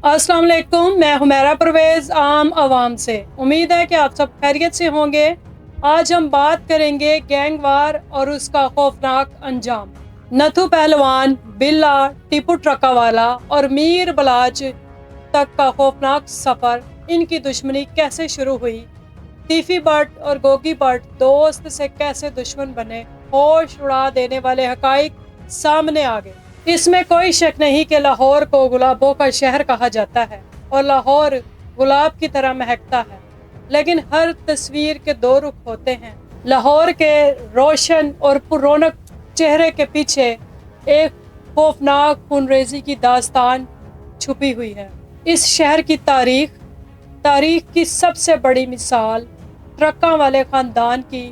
अस्सलाम वालेकुम, मैं हुमैरा परवेज़ आम आवाम से। उम्मीद है कि आप सब खैरियत से होंगे। आज हम बात करेंगे गैंग वार और उसका खौफनाक अंजाम। नथु पहलवान, बिल्ला, टीपू ट्रकावाला और मीर बलाच तक का खौफनाक सफ़र, इनकी दुश्मनी कैसे शुरू हुई, टीफी भट्ट और गोगी भट्ट दोस्त से कैसे दुश्मन बने, होश उड़ा देने वाले हकाइक सामने आ गए। इसमें कोई शक नहीं कि लाहौर को गुलाबों का शहर कहा जाता है और लाहौर गुलाब की तरह महकता है, लेकिन हर तस्वीर के दो रुख होते हैं। लाहौर के रोशन और पुरौनक चेहरे के पीछे एक खौफनाक खूनरेजी की दास्तान छुपी हुई है। इस शहर की तारीख की सबसे बड़ी मिसाल ट्रकों वाले ख़ानदान की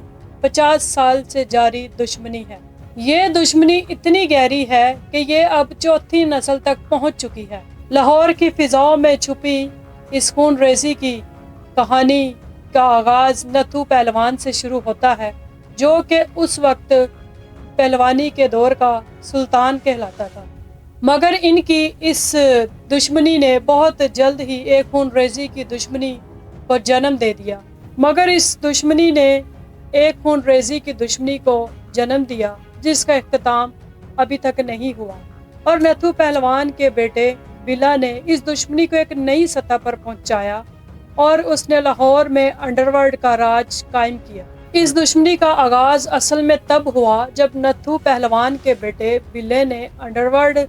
50 साल से जारी दुश्मनी है। ये दुश्मनी इतनी गहरी है कि ये अब चौथी नस्ल तक पहुंच चुकी है। लाहौर की फिजाओं में छुपी इस खूनरेज़ी की कहानी का आगाज़ नथु पहलवान से शुरू होता है, जो कि उस वक्त पहलवानी के दौर का सुल्तान कहलाता था। मगर इनकी इस दुश्मनी ने बहुत जल्द ही एक खूनरेज़ी की दुश्मनी को जन्म दे दिया। मगर इस दुश्मनी ने एक खूनरेज़ी की दुश्मनी को जन्म दिया जिसका इख्तिताम अभी तक नहीं हुआ, और नथु पहलवान के बेटे बिल्ला ने इस दुश्मनी को एक नई सतह पर पहुंचाया और उसने लाहौर में अंडरवर्ल्ड का राज कायम किया। इस दुश्मनी का आगाज़ असल में तब हुआ जब नथु पहलवान के बेटे बिल्ले ने अंडरवर्ल्ड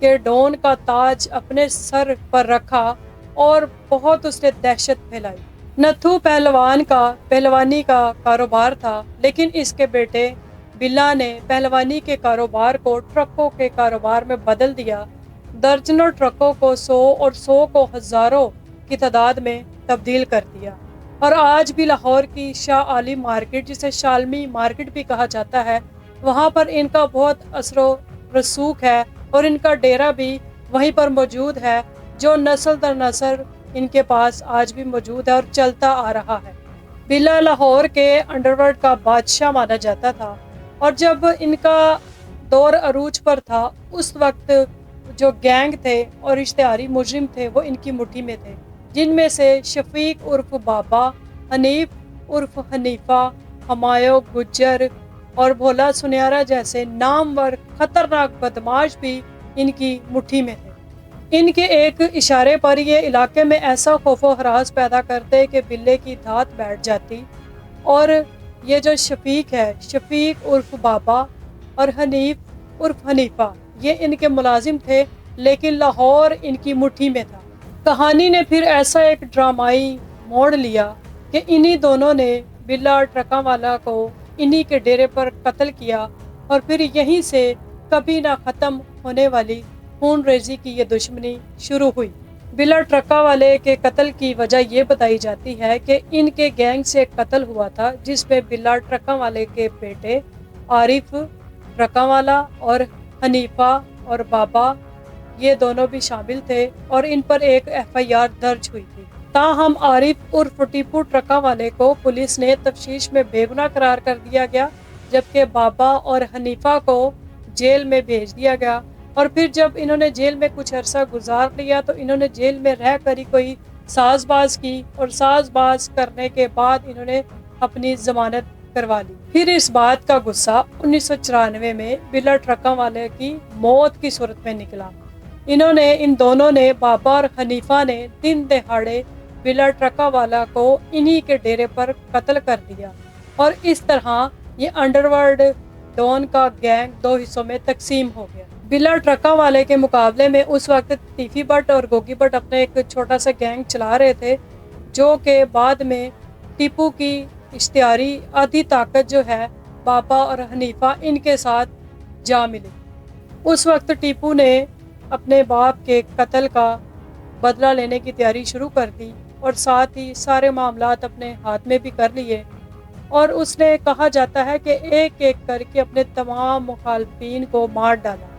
के डॉन का ताज अपने सर पर रखा और बहुत उसने दहशत फैलाई। नथु पहलवान का पहलवानी का कारोबार था, लेकिन इसके बेटे बिल्ला ने पहलवानी के कारोबार को ट्रकों के कारोबार में बदल दिया। दर्जनों ट्रकों को 100 और 100 को हज़ारों की तादाद में तब्दील कर दिया, और आज भी लाहौर की शाह आलम मार्केट, जिसे शालमी मार्केट भी कहा जाता है, वहाँ पर इनका बहुत असरो रसूख है और इनका डेरा भी वहीं पर मौजूद है, जो नस्ल दर नस्ल इनके पास आज भी मौजूद है और चलता आ रहा है। बिल्ला लाहौर के अंडरवर्ल्ड का बादशाह माना जाता था, और जब इनका दौर अरूज पर था उस वक्त जो गैंग थे और इश्तिहारी मुजरिम थे वो इनकी मुट्ठी में थे, जिनमें से शफीक उर्फ बाबा, हनीफ उर्फ हनीफा, हमायो गुज्जर और भोला सुनियारा जैसे नामवर खतरनाक बदमाश भी इनकी मुट्ठी में थे। इनके एक इशारे पर ये इलाके में ऐसा खौफो हरास पैदा करते कि बिल्ले की धात बैठ जाती, और ये जो शफीक है, शफीक उर्फ बाबा और हनीफ उर्फ हनीफा, ये इनके मुलाजिम थे, लेकिन लाहौर इनकी मुट्ठी में था। कहानी ने फिर ऐसा एक ड्रामाई मोड़ लिया कि इन्हीं दोनों ने बिल्ला ट्रकावाला को इन्हीं के डेरे पर कत्ल किया, और फिर यहीं से कभी ना ख़त्म होने वाली खूनरेज़ी की ये दुश्मनी शुरू हुई। बिल्ला ट्रकावाले के कत्ल की वजह ये बताई जाती है कि इनके गैंग से एक कत्ल हुआ था, जिसमें बिल्ला ट्रकावाले के बेटे आरिफ ट्रकावाला और हनीफा और बाबा, ये दोनों भी शामिल थे, और इन पर एक FIR दर्ज हुई थी। ताहम आरिफ उर्फ टीपू ट्रकावाले को पुलिस ने तफ्तीश में बेगुनाह करार कर दिया गया, जबकि बाबा और हनीफा को जेल में भेज दिया गया। और फिर जब इन्होंने जेल में कुछ अरसा गुजार लिया तो इन्होंने जेल में रह कर ही कोई साजबाज की, और साजबाज करने के बाद इन्होंने अपनी ज़मानत करवा ली। फिर इस बात का गुस्सा 1994 में बिल्ला ट्रकावाले की मौत की सूरत में निकला। इन दोनों ने, बाबा और हनीफा ने, दिन दहाड़े बिल्ला ट्रकावाला को इन्हीं के डेरे पर कत्ल कर दिया, और इस तरह ये अंडरवर्ल्ड डॉन का गैंग दो हिस्सों में तकसीम हो गया। बिल्ला ट्रकावाले के मुकाबले में उस वक्त टीफी भट्ट और गोगी भट्ट अपने एक छोटा सा गैंग चला रहे थे, जो कि बाद में टीपू की इश्तिहारी आधी ताकत जो है बाबा और हनीफा, इनके साथ जा मिली। उस वक्त टीपू ने अपने बाप के कत्ल का बदला लेने की तैयारी शुरू कर दी, और साथ ही सारे मामलात अपने हाथ में भी कर लिए, और उसने, कहा जाता है कि एक एक करके अपने तमाम मुखालफिन को मार डाला।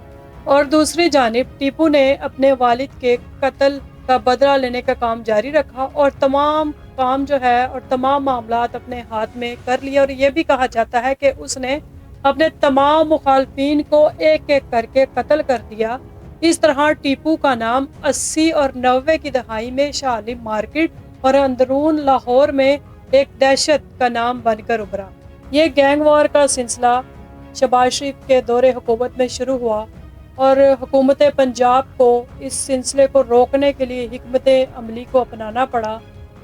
और दूसरी जानिब टीपू ने अपने वालिद के कत्ल का बदला लेने का काम जारी रखा, और तमाम काम जो है और तमाम मामलात अपने हाथ में कर लिए। और ये भी कहा जाता है कि उसने अपने तमाम मुखालफिन को एक एक करके कत्ल कर दिया, اس طرح ٹیپو کا نام 80 اور 90 کی دہائی میں شاہ عالم مارکیٹ اور اندرون لاہور میں ایک دہشت کا نام بن کر ابھرا۔ یہ گینگ وار کا سلسلہ شہباز شریف کے دور حکومت میں شروع ہوا اور حکومت پنجاب کو اس سلسلے کو روکنے کے لیے حکمت عملی کو اپنانا پڑا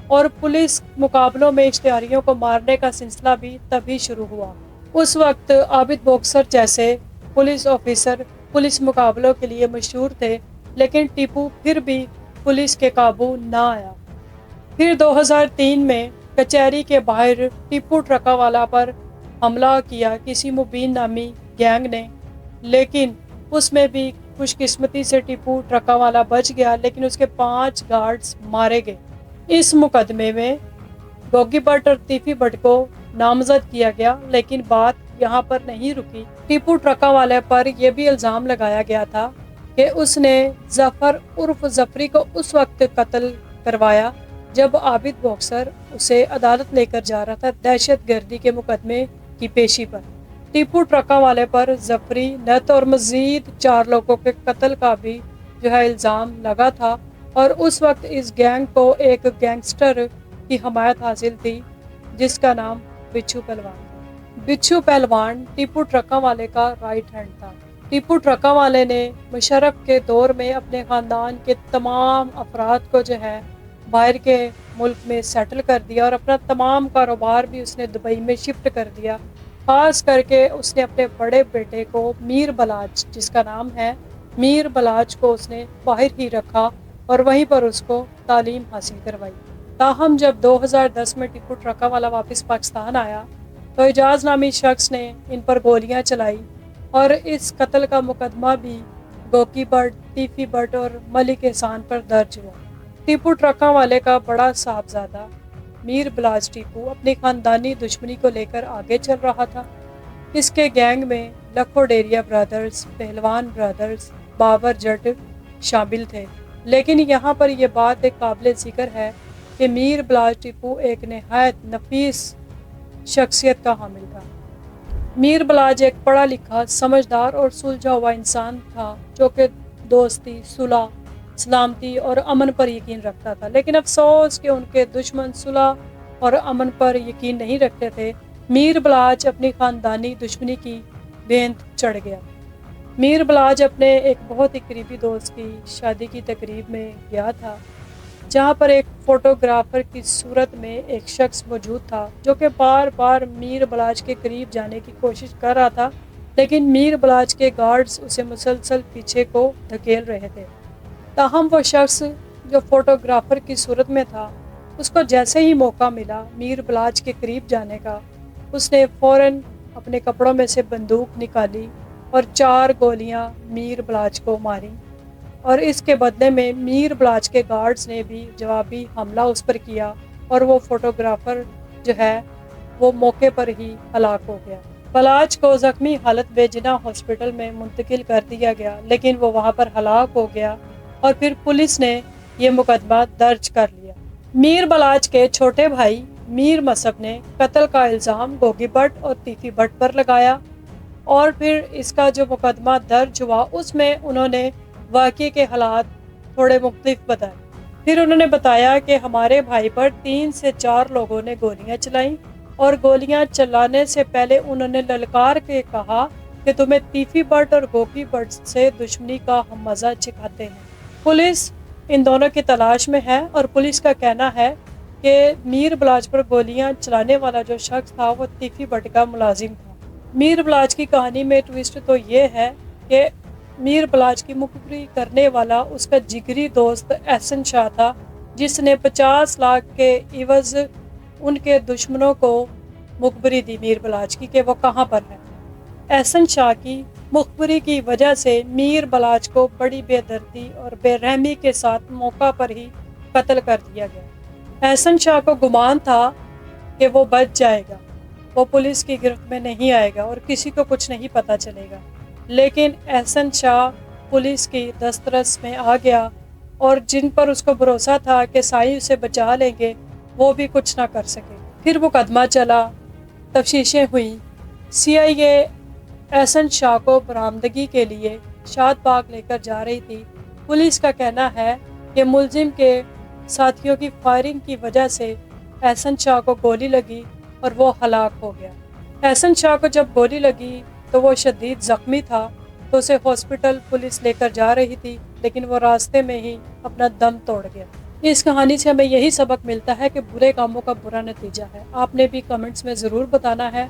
اور پولیس مقابلوں میں اشتہاریوں کو مارنے کا سلسلہ بھی تبھی شروع ہوا۔ اس وقت عابد بوکسر جیسے پولیس آفیسر پولیس مقابلوں کے لیے مشہور تھے، لیکن ٹیپو پھر بھی پولیس کے قابو نہ آیا۔ پھر 2003 میں کچہری کے باہر ٹیپو ٹرکاوالا پر حملہ کیا کسی مبین نامی گینگ نے، لیکن اس میں بھی خوش قسمتی سے ٹیپو ٹرکاوالا بچ گیا، لیکن اس کے 5 گارڈز مارے گئے۔ اس مقدمے میں گوگی بٹ اور تیفی بٹ کو نامزد کیا گیا، لیکن بات یہاں پر نہیں رکی۔ ٹیپو ٹرکاوالے پر یہ بھی الزام لگایا گیا تھا کہ اس نے ظفر عرف ظفری کو اس وقت قتل کروایا جب عابد بوکسر اسے عدالت لے کر جا رہا تھا دہشت گردی کے مقدمے کی پیشی پر۔ ٹیپو ٹرکاوالے پر ظفری نت اور مزید 4 لوگوں کے قتل کا بھی الزام لگا تھا، اور اس وقت اس گینگ کو ایک گینگسٹر کی حمایت حاصل تھی جس کا نام بچھو پہلوان تھا۔ بچھو پہلوان ٹیپو ٹرکاوالے کا رائٹ ہینڈ تھا۔ ٹیپو ٹرکاوالے نے مشرف کے دور میں اپنے خاندان کے تمام افراد کو باہر کے ملک میں سیٹل کر دیا اور اپنا تمام کاروبار بھی اس نے دبئی میں شفٹ کر دیا۔ خاص کر کے اس نے اپنے بڑے بیٹے کو میر بلاج، جس کا نام ہے میر بلاج، کو اس نے باہر ہی رکھا اور وہیں پر اس کو تعلیم حاصل کروائی۔ تاہم جب 2010 میں ٹیپو ٹرکاوالا واپس پاکستان آیا تو اعجاز نامی شخص نے ان پر گولیاں چلائی اور اس قتل کا مقدمہ بھی گوگی بٹ، تیفی بٹ اور ملک احسان پر درج ہوا۔ ٹیپو ٹرکاوالے کا بڑا صاحبزادہ میر بلاج ٹیپو اپنی خاندانی دشمنی کو لے کر آگے چل رہا تھا۔ اس کے گینگ میں لکھو ڈیریا برادرز، پہلوان برادرز، بابر جٹ شامل تھے، لیکن یہاں پر یہ بات ایک قابل ذکر ہے کہ میر بلاج ٹیپو ایک نہایت نفیس شخصیت کا حامل تھا۔ میر بلاج ایک پڑھا لکھا، سمجھدار اور سلجھا ہوا انسان تھا جو کہ دوستی، صلح، سلامتی اور امن پر یقین رکھتا تھا، لیکن افسوس کہ ان کے دشمن صلح اور امن پر یقین نہیں رکھتے تھے۔ میر بلاج اپنی خاندانی دشمنی کی بھینت چڑھ گیا۔ میر بلاج اپنے ایک بہت ہی قریبی دوست کی شادی کی تقریب میں گیا تھا، جہاں پر ایک فوٹوگرافر کی صورت میں ایک شخص موجود تھا جو کہ بار بار میر بلاج کے قریب جانے کی کوشش کر رہا تھا، لیکن میر بلاج کے گارڈز اسے مسلسل پیچھے کو دھکیل رہے تھے۔ تاہم وہ شخص جو فوٹوگرافر کی صورت میں تھا، اس کو جیسے ہی موقع ملا میر بلاج کے قریب جانے کا، اس نے فوراً اپنے کپڑوں میں سے بندوق نکالی اور 4 گولیاں میر بلاج کو ماری، اور اس کے بدلے میں میر بلاج کے گارڈز نے بھی جوابی حملہ اس پر کیا اور وہ فوٹوگرافر وہ موقع پر ہی ہلاک ہو گیا۔ بلاج کو زخمی حالت میں جناح ہاسپٹل میں منتقل کر دیا گیا، لیکن وہ وہاں پر ہلاک ہو گیا اور پھر پولیس نے یہ مقدمہ درج کر لیا۔ میر بلاج کے چھوٹے بھائی میر مصعب نے قتل کا الزام گوگی بٹ اور تیفی بٹ پر لگایا، اور پھر اس کا جو مقدمہ درج ہوا اس میں انہوں نے واقعے کے حالات تھوڑے مختلف بتائے۔ پھر انہوں نے بتایا کہ ہمارے بھائی پر 3 سے 4 لوگوں نے گولیاں چلائیں، اور گولیاں چلانے سے پہلے انہوں نے للکار کے کہا کہ تمہیں تیفی بٹ اور گوگی بٹ سے دشمنی کا ہم مزہ چکھاتے ہیں۔ پولیس ان دونوں کی تلاش میں ہے، اور پولیس کا کہنا ہے کہ میر بلاج پر گولیاں چلانے والا جو شخص تھا وہ تیفی بٹ کا ملازم تھا۔ میر بلاج کی کہانی میں ٹویسٹ تو یہ ہے کہ میر بلاج کی مخبری کرنے والا اس کا جگری دوست احسن شاہ تھا، جس نے 50 لاکھ کے عوض ان کے دشمنوں کو مخبری دی میر بلاج کی کہ وہ کہاں پر ہے۔ احسن شاہ کی مخبری کی وجہ سے میر بلاج کو بڑی بے دردی اور بے رحمی کے ساتھ موقع پر ہی قتل کر دیا گیا۔ احسن شاہ کو گمان تھا کہ وہ بچ جائے گا، وہ پولیس کی گرفت میں نہیں آئے گا اور کسی کو کچھ نہیں پتہ چلے گا، لیکن احسن شاہ پولیس کی دسترس میں آ گیا، اور جن پر اس کو بھروسہ تھا کہ سائی اسے بچا لیں گے وہ بھی کچھ نہ کر سکے۔ پھر مقدمہ چلا، تفتیشیں ہوئیں، CIA احسن شاہ کو برآمدگی کے لیے शाद बाग लेकर जा रही थी। पुलिस का कहना है कि मुलजिम के साथियों की फायरिंग की वजह से एहसन शाह को गोली लगी और वो हलाक हो गया। एहसन शाह को जब गोली लगी तो वो शदीद ज़ख्मी था, तो उसे हॉस्पिटल पुलिस लेकर जा रही थी, लेकिन वो रास्ते में ही अपना दम तोड़ गया। इस कहानी से हमें यही सबक मिलता है कि बुरे कामों का बुरा नतीजा है। आपने भी कमेंट्स में ज़रूर बताना है।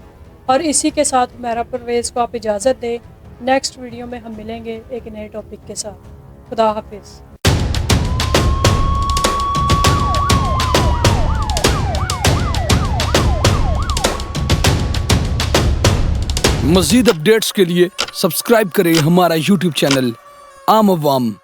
और इसी के साथ हुमैरा परवेज़ को आप इजाज़त दें। नेक्स्ट वीडियो में हम मिलेंगे एक नए टॉपिक के साथ। खुदा हाफिज़। मज़ीद अपडेट्स के लिए सब्सक्राइब करें हमारा YouTube चैनल आम अवाम।